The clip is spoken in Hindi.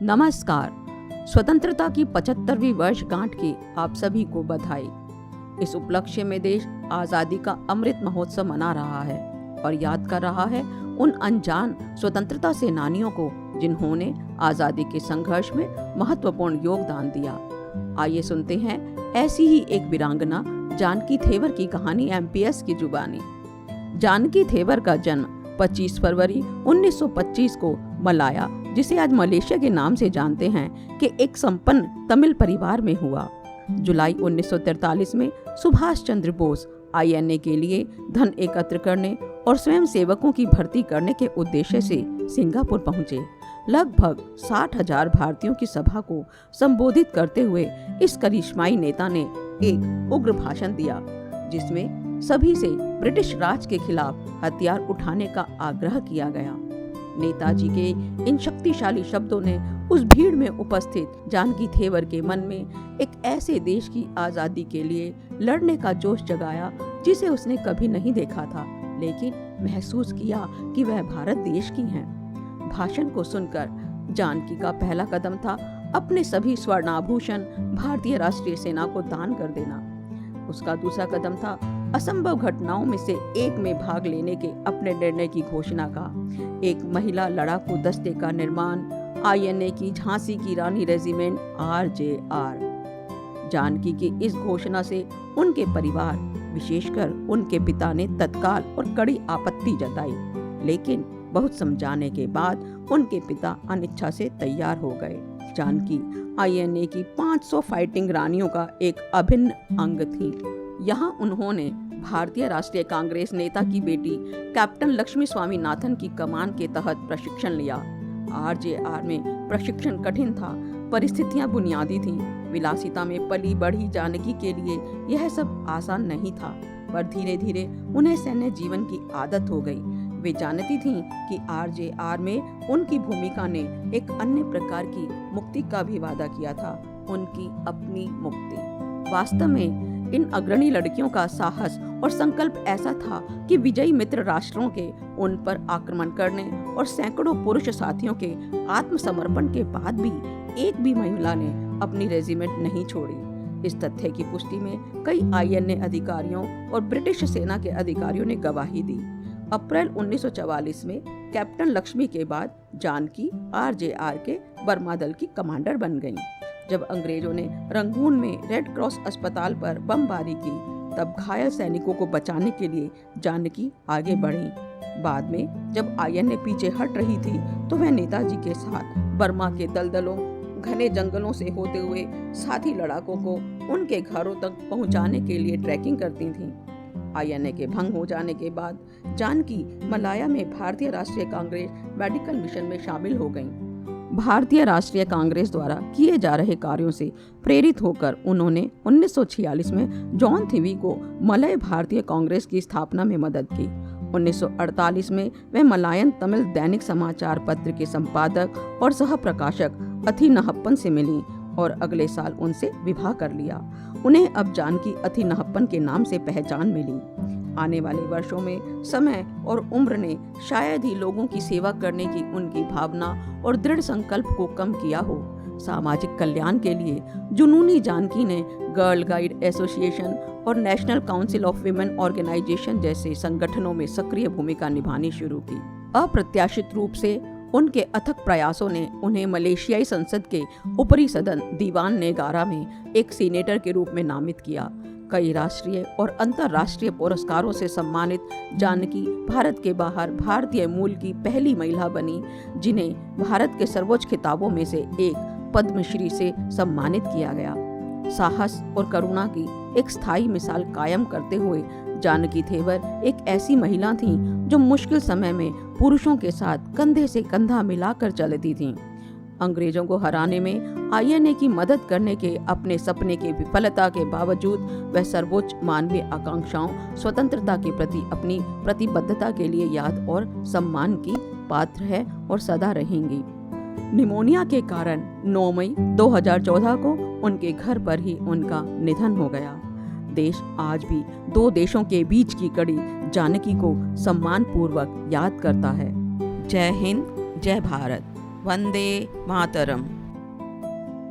नमस्कार। स्वतंत्रता की 75वीं वर्षगांठ की आप सभी को बधाई। इस उपलक्ष्य में देश आज़ादी का अमृत महोत्सव मना रहा है और याद कर रहा है उन अनजान स्वतंत्रता सेनानियों को जिन्होंने आज़ादी के संघर्ष में महत्वपूर्ण योगदान दिया। आइए सुनते हैं ऐसी ही एक वीरांगना जानकी थेवर की कहानी एमपीएस की जुबानी। जानकी थेवर का जन्म 25 फरवरी 1925 को मलाया, जिसे आज मलेशिया के नाम से जानते हैं, कि एक संपन्न तमिल परिवार में हुआ। जुलाई 1943 में सुभाष चंद्र बोस आईएनए के लिए धन एकत्र करने और स्वयं सेवकों की भर्ती करने के उद्देश्य से सिंगापुर पहुंचे। लगभग 60,000 भारतीयों की सभा को संबोधित करते हुए इस करिश्माई नेता ने एक उग्र भाषण दिया, जिसमें सभी से ब्रिटिश राज के खिलाफ हथियार उठाने का आग्रह किया गया। नेताजी के इन शक्तिशाली शब्दों ने उस भीड़ में उपस्थित जानकी थेवर के मन में एक ऐसे देश की आज़ादी के लिए लड़ने का जोश जगाया जिसे उसने कभी नहीं देखा था, लेकिन महसूस किया कि वह भारत देश की हैं। भाषण को सुनकर जानकी का पहला कदम था अपने सभी स्वर्णाभूषण भारतीय राष्ट्रीय सेना को दान कर देना। उसका दूसरा कदम था असंभव घटनाओं में से एक में भाग लेने के अपने निर्णय की घोषणा का। एक महिला लड़ाकू दस्ते का निर्माण, आईएनए की झांसी की रानी रेजिमेंट आरजेआर। जानकी की इस घोषणा से उनके परिवार, विशेषकर उनके पिता ने तत्काल और कड़ी आपत्ति जताई, लेकिन बहुत समझाने के बाद उनके पिता अनिच्छा से तैयार हो गए। जानकी आईएनए की 500 फाइटिंग रानियों का एक अभिन्न अंग थी। यहाँ उन्होंने भारतीय राष्ट्रीय कांग्रेस नेता की बेटी कैप्टन लक्ष्मी स्वामीनाथन की कमान के तहत प्रशिक्षण लिया। आरजेआर में प्रशिक्षण कठिन था, परिस्थितियां बुनियादी थीं। विलासिता में पली बढ़ी जानकी के लिए यह सब आसान नहीं था, पर धीरे धीरे उन्हें सैन्य जीवन की आदत हो गई। वे जानती थीं कि आरजेआर में उनकी भूमिका ने एक अन्य प्रकार की मुक्ति का भी वादा किया था, उनकी अपनी मुक्ति। वास्तव में इन अग्रणी लड़कियों का साहस और संकल्प ऐसा था कि विजयी मित्र राष्ट्रों के उन पर आक्रमण करने और सैकड़ों पुरुष साथियों के आत्मसमर्पण के बाद भी एक भी महिला ने अपनी रेजिमेंट नहीं छोड़ी। इस तथ्य की पुष्टि में कई आईएनए अधिकारियों और ब्रिटिश सेना के अधिकारियों ने गवाही दी। अप्रैल 1944 में कैप्टन लक्ष्मी के बाद जानकी आरजेआर के बर्मा दल की कमांडर बन गईं। जब अंग्रेजों ने रंगून में रेड क्रॉस अस्पताल पर बमबारी की, तब घायल सैनिकों को बचाने के लिए जानकी आगे बढ़ी। बाद में जब आईएनए पीछे हट रही थी, तो वह नेताजी के साथ बर्मा के दलदलों, घने जंगलों से होते हुए साथी लड़ाकों को उनके घरों तक पहुंचाने के लिए ट्रैकिंग करती थीं। आईएनए के भंग हो जाने के बाद जानकी मलाया में भारतीय राष्ट्रीय कांग्रेस मेडिकल मिशन में शामिल हो गईं। भारतीय राष्ट्रीय कांग्रेस द्वारा किए जा रहे कार्यों से प्रेरित होकर उन्होंने 1946 में जॉन थीवी को मलय भारतीय कांग्रेस की स्थापना में मदद की। 1948 में वे मलायन तमिल दैनिक समाचार पत्र के संपादक और सह प्रकाशक अथिनहप्पन से मिली और अगले साल उनसे विवाह कर लिया। उन्हें अब जानकी अथिनहप्पन के नाम से पहचान मिली। आने वाले वर्षों में समय और उम्र ने शायद ही लोगों की सेवा करने की उनकी भावना और दृढ़ संकल्प को कम किया हो। सामाजिक कल्याण के लिए जुनूनी जानकी ने गर्ल गाइड एसोसिएशन और national council of women organisation जैसे संगठनों में सक्रिय भूमिका निभानी शुरू की। अप्रत्याशित रूप से उनके अथक प्रयासों ने उन्हें मलेशियाई संसद के ऊपरी सदन दीवान नेगारा में एक सीनेटर के रूप में नामित किया। कई राष्ट्रीय और अंतर्राष्ट्रीय पुरस्कारों से सम्मानित जानकी भारत के बाहर भारतीय मूल की पहली महिला बनी, जिन्हें भारत के सर्वोच्च खिताबों में से एक पद्मश्री से सम्मानित किया गया। साहस और करुणा की एक स्थायी मिसाल कायम करते हुए जानकी थेवर एक ऐसी महिला थीं जो मुश्किल समय में पुरुषों के साथ कंधे से कंधा मिलाकर चलती थीं। अंग्रेजों को हराने में आईएनए की मदद करने के अपने सपने की विफलता के बावजूद वह सर्वोच्च मानवीय आकांक्षाओं, स्वतंत्रता के प्रति अपनी प्रतिबद्धता के लिए याद और सम्मान की पात्र है और सदा रहेंगी। निमोनिया के कारण 9 मई 2014 को उनके घर पर ही उनका निधन हो गया। देश आज भी दो देशों के बीच की कड़ी जानकी को सम्मान पूर्वक याद करता है। जय हिंद, जय भारत। वंदे मातरम।